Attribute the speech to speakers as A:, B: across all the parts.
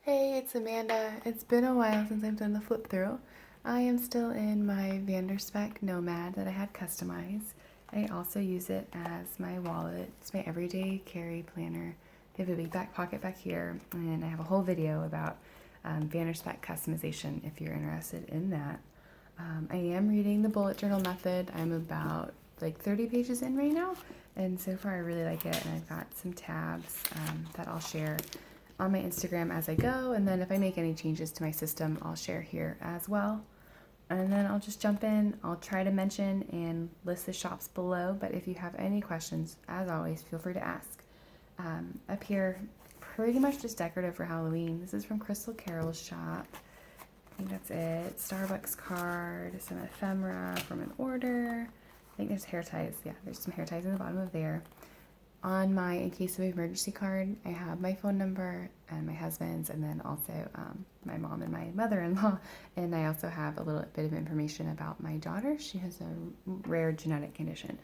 A: Hey, it's Amanda. It's been a while since I've done the flip through. I am still in my Spek Nomad that I had customized. I also use it as my wallet. It's my everyday carry planner. They have a big back pocket back here, and I have a whole video about Spek customization if you're interested in that. I am reading the bullet journal method. I'm about like 30 pages in right now, and so far I really like it, and I've got some tabs that I'll share on my Instagram as I go, and then if I make any changes to my system, I'll share here as well. And then I'll just jump in. I'll try to mention and list the shops below, but if you have any questions, as always, feel free to ask. Up here, pretty much just decorative for Halloween. This is from Krystal Carol's shop. I think that's it. Starbucks card, some ephemera from an order. I think there's hair ties. Yeah, there's some hair ties in the bottom of there. On my in case of emergency card, I have my phone number and my husband's, and then also my mom and my mother-in-law. And I also have a little bit of information about my daughter. She has a rare genetic condition.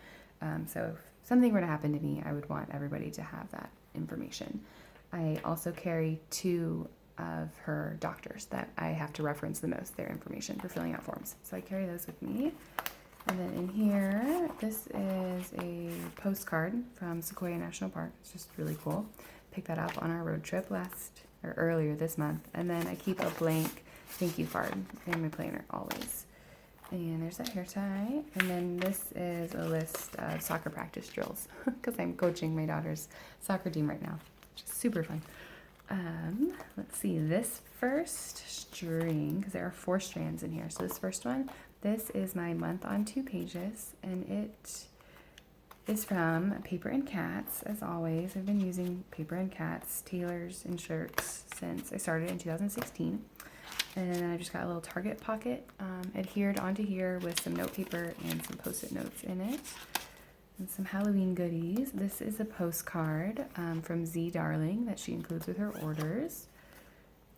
A: So if something were to happen to me, I would want everybody to have that information. I also carry two of her doctors that I have to reference the most, their information for filling out forms. So I carry those with me. And then in here, this is a postcard from Sequoia National Park. It's just really cool. Picked that up on our road trip earlier this month. And then I keep a blank thank you card in my planner always. And there's that hair tie. And then this is a list of soccer practice drills because I'm coaching my daughter's soccer team right now, which is super fun. Let's see, this first string, because there are 4 strands in here. So this first one, this is my month on 2 pages, and it is from Paper and Cats, as always. I've been using Paper and Cats, tailors, and shirts since I started in 2016. And then I just got a little Target pocket adhered onto here with some note paper and some Post-it notes in it. And some Halloween goodies. This is a postcard from Zie Darling that she includes with her orders.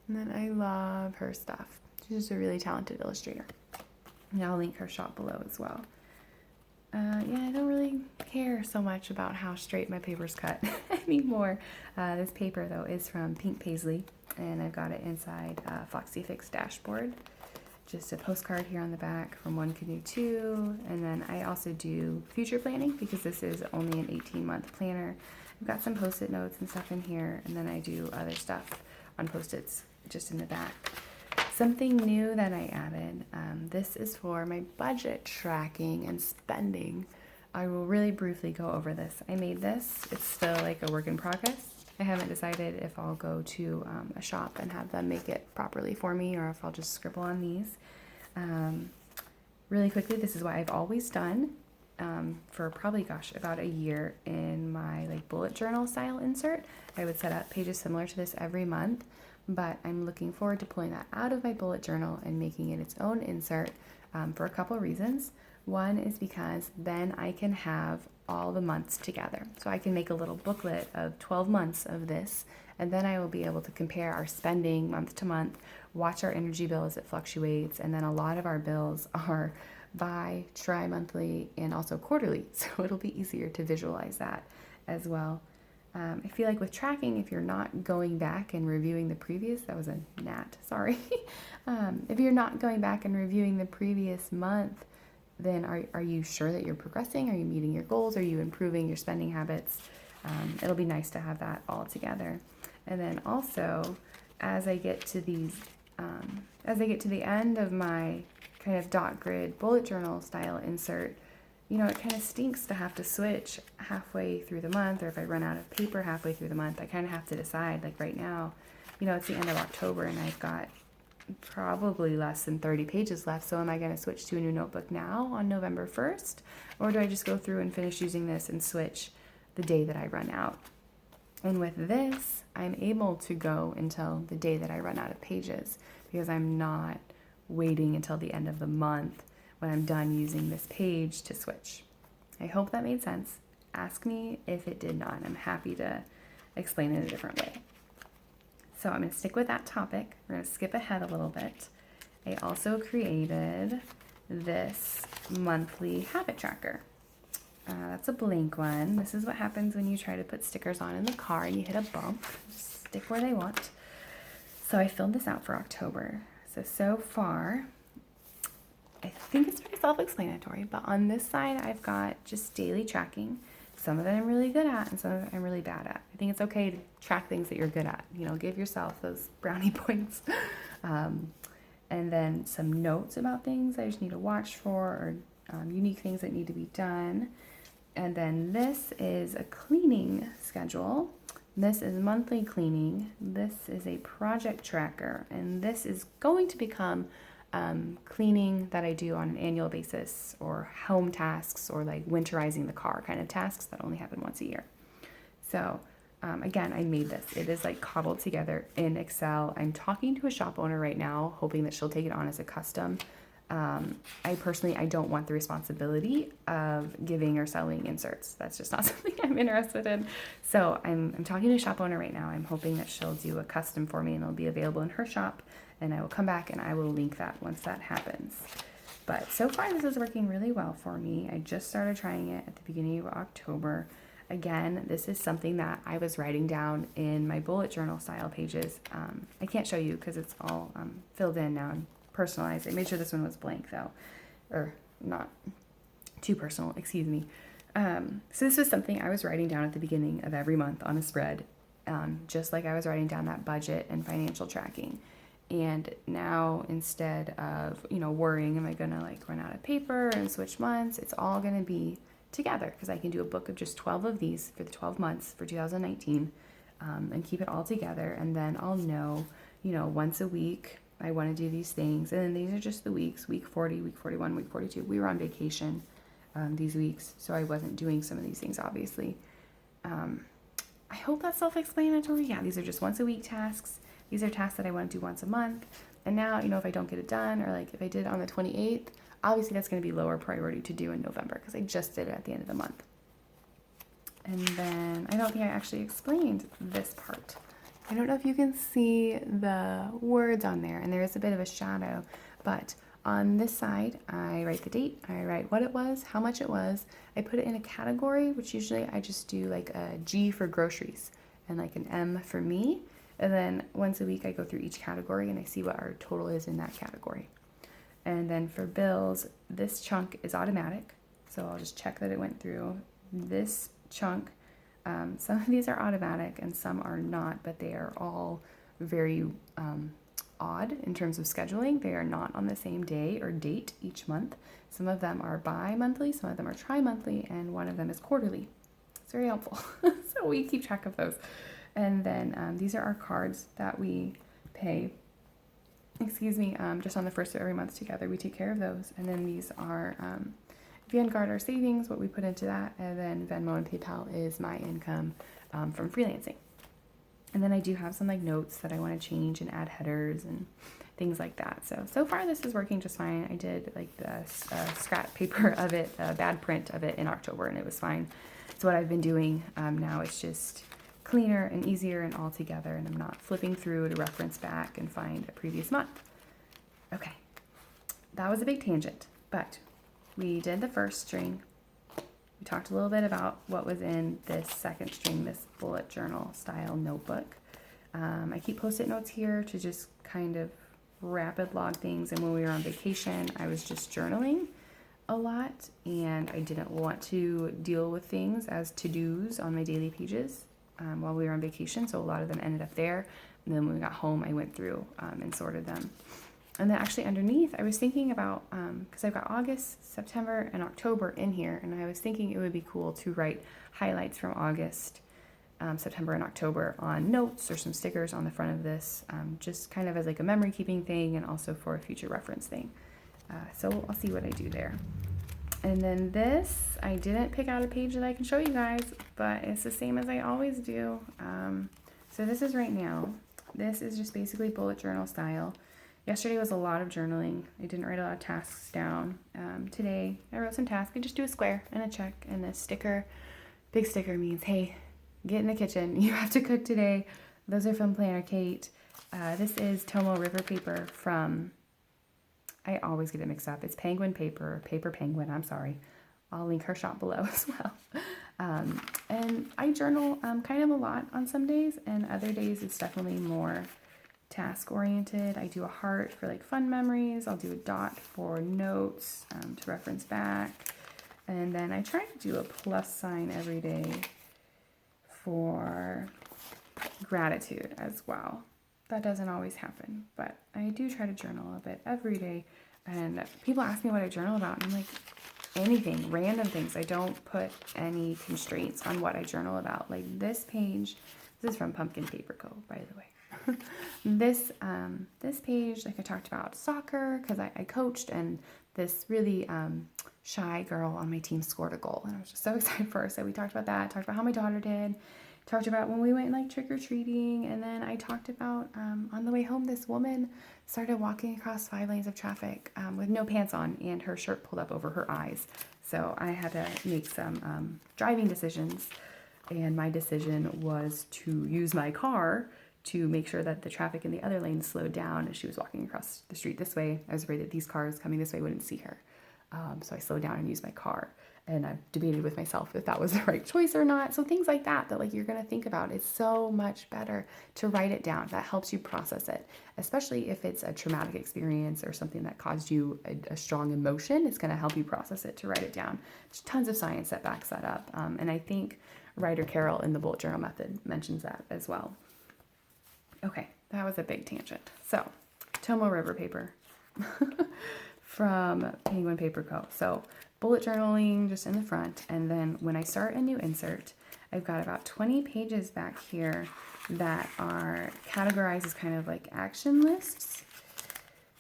A: And then I love her stuff. She's just a really talented illustrator. And I'll link her shop below as well. Yeah, I don't really care so much about how straight my paper's cut anymore. This paper, though, is from Pinki Paislee, and I've got it inside Foxy Fix dashboard. Just a postcard here on the back from One Canoe 2, and then I also do future planning because this is only an 18-month planner. I've got some Post-it notes and stuff in here, and then I do other stuff on Post-its just in the back. Something new that I added, this is for my budget tracking and spending. I will really briefly go over this. I made this. It's still like a work in progress. I haven't decided if I'll go to a shop and have them make it properly for me or if I'll just scribble on these. Really quickly, this is what I've always done for probably, about a year in my like bullet journal style insert. I would set up pages similar to this every month, but I'm looking forward to pulling that out of my bullet journal and making it its own insert for a couple reasons. One is because then I can have all the months together. So I can make a little booklet of 12 months of this, and then I will be able to compare our spending month to month, watch our energy bill as it fluctuates, and then a lot of our bills are tri-monthly, and also quarterly. So it'll be easier to visualize that as well. I feel like with tracking, if you're not going back and reviewing the previous, that was a gnat, sorry. If you're not going back and reviewing the previous month, then are you sure that you're progressing? Are you meeting your goals? Are you improving your spending habits? It'll be nice to have that all together. And then also, as I get to the end of my kind of dot grid bullet journal style insert, you know, it kind of stinks to have to switch halfway through the month, or if I run out of paper halfway through the month, I kind of have to decide, like right now, you know, it's the end of October and I've got probably less than 30 pages left. So am I going to switch to a new notebook now on November 1st? Or do I just go through and finish using this and switch the day that I run out? And with this, I'm able to go until the day that I run out of pages because I'm not waiting until the end of the month when I'm done using this page to switch. I hope that made sense. Ask me if it did not. I'm happy to explain it a different way. So I'm going to stick with that topic. We're going to skip ahead a little bit. I also created this monthly habit tracker. That's a blank one. This is what happens when you try to put stickers on in the car and you hit a bump. Just stick where they want. So I filled this out for October. So far, I think it's pretty self-explanatory, but on this side, I've got just daily tracking. Some of it I'm really good at and some of it I'm really bad at. I think it's okay to track things that you're good at. You know, give yourself those brownie points. And then some notes about things I just need to watch for, or unique things that need to be done. And then this is a cleaning schedule. This is monthly cleaning. This is a project tracker. And this is going to become cleaning that I do on an annual basis, or home tasks, or like winterizing the car kind of tasks that only happen once a year. So again, I made this. It is like cobbled together in Excel. I'm talking to a shop owner right now, hoping that she'll take it on as a custom. I don't want the responsibility of giving or selling inserts. That's just not something I'm interested in. So I'm talking to a shop owner right now. I'm hoping that she'll do a custom for me and it'll be available in her shop, and I will come back and I will link that once that happens. But so far this is working really well for me. I just started trying it at the beginning of October. Again, this is something that I was writing down in my bullet journal style pages. I can't show you because it's all filled in now and personalized. I made sure this one was blank though, or not too personal, excuse me. So this was something I was writing down at the beginning of every month on a spread, just like I was writing down that budget and financial tracking. And now, instead of, worrying, am I going to like run out of paper and switch months, it's all going to be together, because I can do a book of just 12 of these for the 12 months for 2019, and keep it all together. And then I'll know, once a week I want to do these things. And then these are just the weeks, week 40, week 41, week 42. We were on vacation these weeks, so I wasn't doing some of these things, obviously. I hope that's self-explanatory. Yeah, these are just once a week tasks. These are tasks that I want to do once a month. And now, if I don't get it done, or like if I did it on the 28th, obviously that's going to be lower priority to do in November, because I just did it at the end of the month. And then I don't think I actually explained this part. I don't know if you can see the words on there, and there is a bit of a shadow, but on this side, I write the date, I write what it was, how much it was, I put it in a category, which usually I just do like a G for groceries and like an M for me. And then once a week I go through each category and I see what our total is in that category. And then for bills, this chunk is automatic, so I'll just check that it went through. This chunk, some of these are automatic and some are not, but they are all very odd in terms of scheduling. They are not on the same day or date each month. Some of them are bi-monthly, some of them are tri-monthly, and one of them is quarterly. It's very helpful. So we keep track of those. And then these are our cards that we pay, just on the first of every month together. We take care of those. And then these are Vanguard, our savings, what we put into that. And then Venmo and PayPal is my income from freelancing. And then I do have some like notes that I want to change and add headers and things like that. So far this is working just fine. I did like the scrap paper of it, a bad print of it in October, and it was fine. So what I've been doing now is just cleaner and easier and all together, and I'm not flipping through to reference back and find a previous month. Okay, that was a big tangent, but we did the first string. We talked a little bit about what was in this second string, this bullet journal style notebook. I keep post-it notes here to just kind of rapid log things, and when we were on vacation, I was just journaling a lot, and I didn't want to deal with things as to-dos on my daily pages while we were on vacation, so a lot of them ended up there. And then when we got home, I went through and sorted them. And then actually underneath, I was thinking about, because I've got August, September, and October in here, and I was thinking it would be cool to write highlights from August, September, and October on notes or some stickers on the front of this, just kind of as like a memory keeping thing and also for a future reference thing. So I'll see what I do there. And then this, I didn't pick out a page that I can show you guys, but it's the same as I always do. So this is right now. This is just basically bullet journal style. Yesterday was a lot of journaling. I didn't write a lot of tasks down. Today, I wrote some tasks. I just do a square and a check and a sticker. Big sticker means, hey, get in the kitchen. You have to cook today. Those are from Planner Kate. This is Tomo River paper from... I always get it mixed up. It's Penguin Paper, Paper Penguin, I'm sorry. I'll link her shop below as well. And I journal kind of a lot on some days, and other days it's definitely more task oriented. I do a heart for like fun memories. I'll do a dot for notes to reference back. And then I try to do a plus sign every day for gratitude as well. That doesn't always happen, but I do try to journal a bit every day. And people ask me what I journal about, and I'm like, anything, random things. I don't put any constraints on what I journal about. Like this page, this is from Pumpkin Paper Co., by the way. This page, like I talked about soccer, because I coached, and this really shy girl on my team scored a goal, and I was just so excited for her. So we talked about that, talked about how my daughter did, talked about when we went like trick-or-treating, and then I talked about on the way home, this woman started walking across 5 lanes of traffic with no pants on, and her shirt pulled up over her eyes. So I had to make some driving decisions, and my decision was to use my car to make sure that the traffic in the other lane slowed down as she was walking across the street this way. I was afraid that these cars coming this way wouldn't see her. So I slowed down and used my car. And I've debated with myself if that was the right choice or not. So things like that like you're going to think about. It's so much better to write it down. That helps you process it, especially if it's a traumatic experience or something that caused you a strong emotion. It's going to help you process it to write it down. There's tons of science that backs that up. And I think writer Carol in the bullet journal method mentions that as well. Okay, that was a big tangent. So, Tomo River paper from Penguin Paper Co. So, bullet journaling just in the front, and then when I start a new insert, I've got about 20 pages back here that are categorized as kind of like action lists.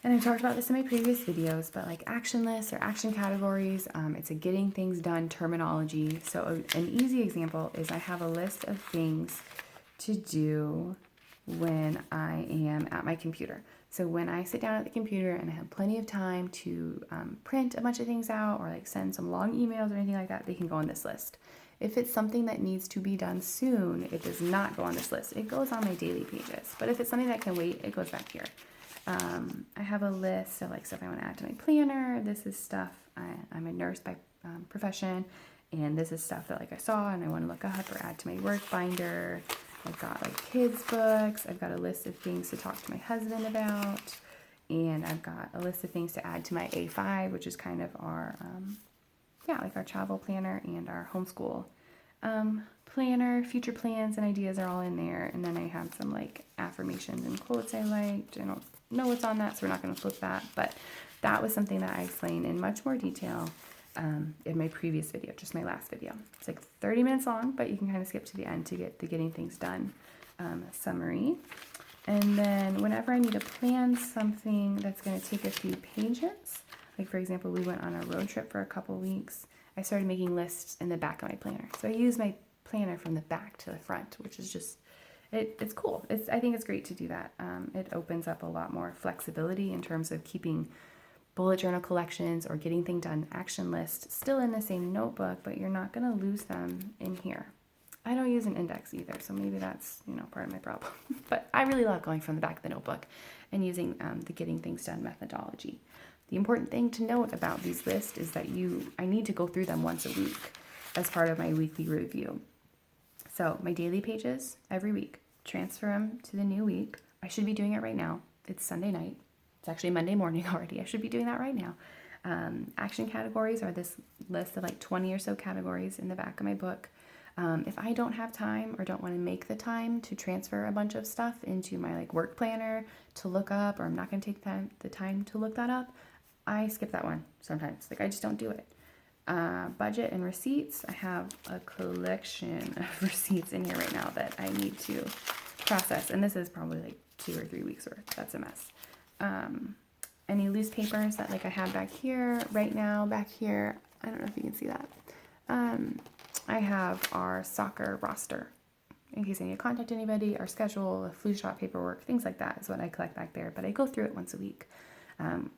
A: And I talked about this in my previous videos, but like action lists or action categories, it's a getting things done terminology. So an easy example is I have a list of things to do when I am at my computer. So when I sit down at the computer and I have plenty of time to print a bunch of things out or like send some long emails or anything like that, they can go on this list. If it's something that needs to be done soon, it does not go on this list. It goes on my daily pages. But if it's something that can wait, it goes back here. I have a list of like stuff I want to add to my planner. This is stuff, I'm a nurse by profession, and this is stuff that like I saw and I want to look up or add to my work binder. I've got like kids books. I've got a list of things to talk to my husband about. And I've got a list of things to add to my A5, which is kind of our, like our travel planner and our homeschool planner. Future plans and ideas are all in there. And then I have some like affirmations and quotes I liked. I don't know what's on that, so we're not going to flip that. But that was something that I explained in much more detail in my previous video, just my last video. It's like 30 minutes long, but you can kind of skip to the end to get the getting things done summary. And then whenever I need to plan something that's going to take a few pages, like for example, we went on a road trip for a couple weeks, I started making lists in the back of my planner. So I use my planner from the back to the front, which is just, it's cool. I think it's great to do that. It opens up a lot more flexibility in terms of keeping bullet journal collections or getting things done action lists still in the same notebook, but you're not going to lose them in here. I don't use an index either, so maybe that's, part of my problem. But I really love going from the back of the notebook and using the getting things done methodology. The important thing to note about these lists is that I need to go through them once a week as part of my weekly review. So my daily pages every week, transfer them to the new week. I should be doing it right now. It's Sunday night. It's actually Monday morning already. I should be doing that right now. Action categories are this list of like 20 or so categories in the back of my book. If I don't have time or don't want to make the time to transfer a bunch of stuff into my like work planner to look up, or I'm not going to take the time to look that up, I skip that one sometimes. Like I just don't do it. Budget and receipts. I have a collection of receipts in here right now that I need to process. And this is probably like 2 or 3 weeks worth. That's a mess. Any loose papers that like I have back here, right now, back here. I don't know if you can see that. I have our soccer roster in case I need to contact anybody, our schedule, flu shot paperwork, things like that is what I collect back there. But I go through it once a week.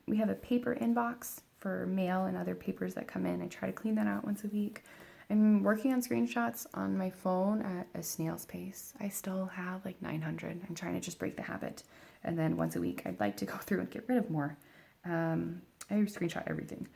A: We have a paper inbox for mail and other papers that come in. I try to clean that out once a week. I'm working on screenshots on my phone at a snail's pace. I still have like 900. I'm trying to just break the habit. And then once a week, I'd like to go through and get rid of more. I screenshot everything.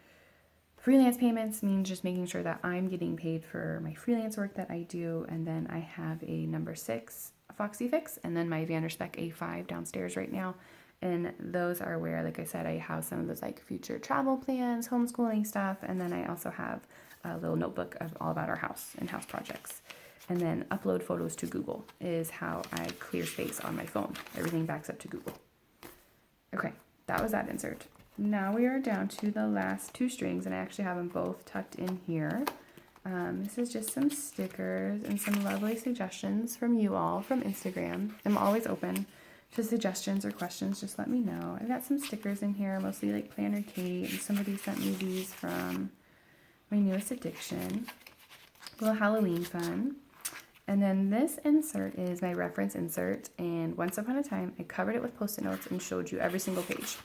A: Freelance payments means just making sure that I'm getting paid for my freelance work that I do. And then I have a number 6 Foxy Fix, and then my Spek A5 downstairs right now. And those are where, like I said, I have some of those like future travel plans, homeschooling stuff. And then I also have a little notebook of all about our house and house projects. And then upload photos to Google is how I clear space on my phone. Everything backs up to Google. Okay, that was that insert. Now we are down to the last 2 strings, and I actually have them both tucked in here. This is just some stickers and some lovely suggestions from you all from Instagram. I'm always open to suggestions or questions, just let me know. I've got some stickers in here, mostly like Planner Kate, and somebody sent me these from my newest addiction. A little Halloween fun. And then this insert is my reference insert, and once upon a time I covered it with post-it notes and showed you every single page.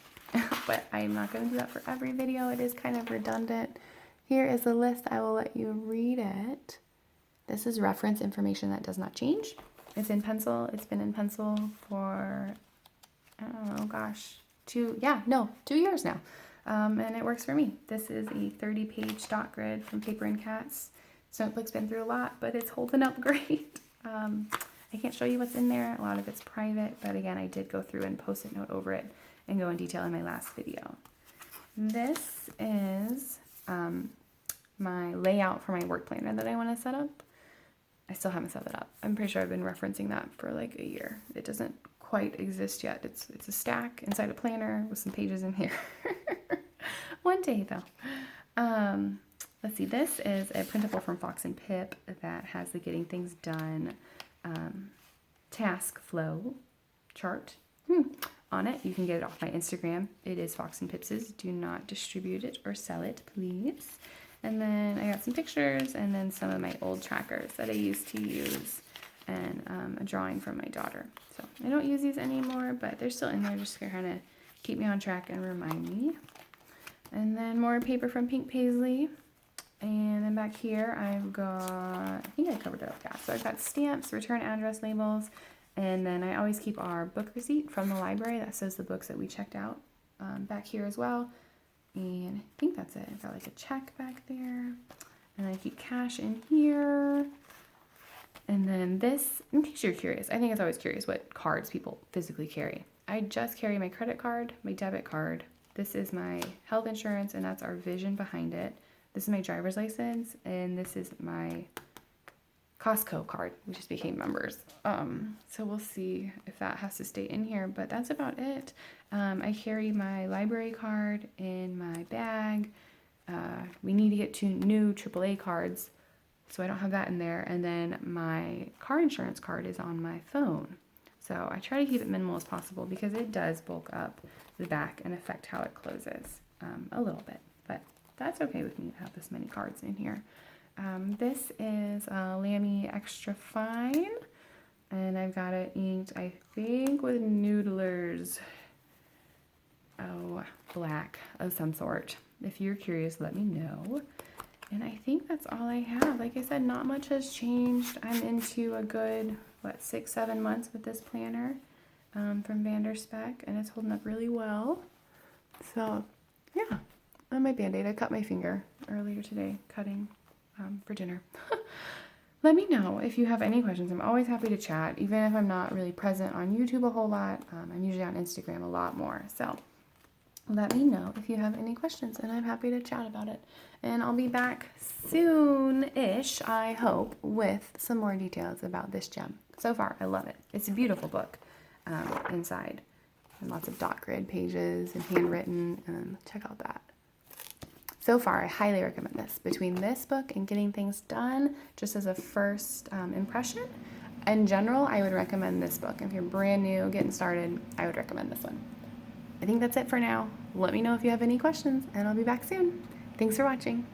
A: But I'm not going to do that for every video. It is kind of redundant. Here is the list. I will let you read it. This is reference information that does not change. It's in pencil. It's been in pencil for, I don't know, gosh, 2 years now. And it works for me. This is a 30-page dot grid from Paper and Cats. This notebook's been through a lot, but it's holding up great. I can't show you what's in there. A lot of it's private, but again, I did go through and post-it note over it and go in detail in my last video. This is my layout for my work planner that I want to set up. I still haven't set it up. I'm pretty sure I've been referencing that for like a year. It doesn't quite exist yet. It's a stack inside a planner with some pages in here. One day though. Let's see, this is a printable from Fox and Pip that has the getting things done task flow chart on it. You can get it off my Instagram. It is Fox and Pips's. Do not distribute it or sell it, please. And then I got some pictures and then some of my old trackers that I used to use, and a drawing from my daughter. So I don't use these anymore, but they're still in there just to kind of keep me on track and remind me. And then more paper from Pinki Paislee. And then back here I've got, I think I covered it up, yeah. So I've got stamps, return address labels, and then I always keep our book receipt from the library that says the books that we checked out back here as well. And I think that's it. I've got like a check back there. And I keep cash in here. And then this, in case you're curious, I think it's always curious what cards people physically carry. I just carry my credit card, my debit card. This is my health insurance, and that's our vision behind it. This is my driver's license, and this is my Costco card. We just became members. So we'll see if that has to stay in here, but that's about it. I carry my library card in my bag. We need to get 2 new AAA cards, so I don't have that in there. And then my car insurance card is on my phone. So I try to keep it minimal as possible because it does bulk up the back and affect how it closes a little bit, but that's okay with me to have this many cards in here. This is a Lamy Extra Fine, and I've got it inked, I think, with Noodlers. Oh, black of some sort. If you're curious, let me know. And I think that's all I have. Like I said, not much has changed. I'm into a good, 6-7 months with this planner from Spek, and it's holding up really well. So, yeah. On my Band-Aid, I cut my finger earlier today, cutting for dinner. Let me know if you have any questions. I'm always happy to chat, even if I'm not really present on YouTube a whole lot. I'm usually on Instagram a lot more. So let me know if you have any questions, and I'm happy to chat about it. And I'll be back soon-ish, I hope, with some more details about this gem. So far, I love it. It's a beautiful book inside. And lots of dot grid pages and handwritten. Check out that. So far, I highly recommend this. Between this book and Getting Things Done, just as a first impression, in general, I would recommend this book. If you're brand new, getting started, I would recommend this one. I think that's it for now. Let me know if you have any questions, and I'll be back soon. Thanks for watching.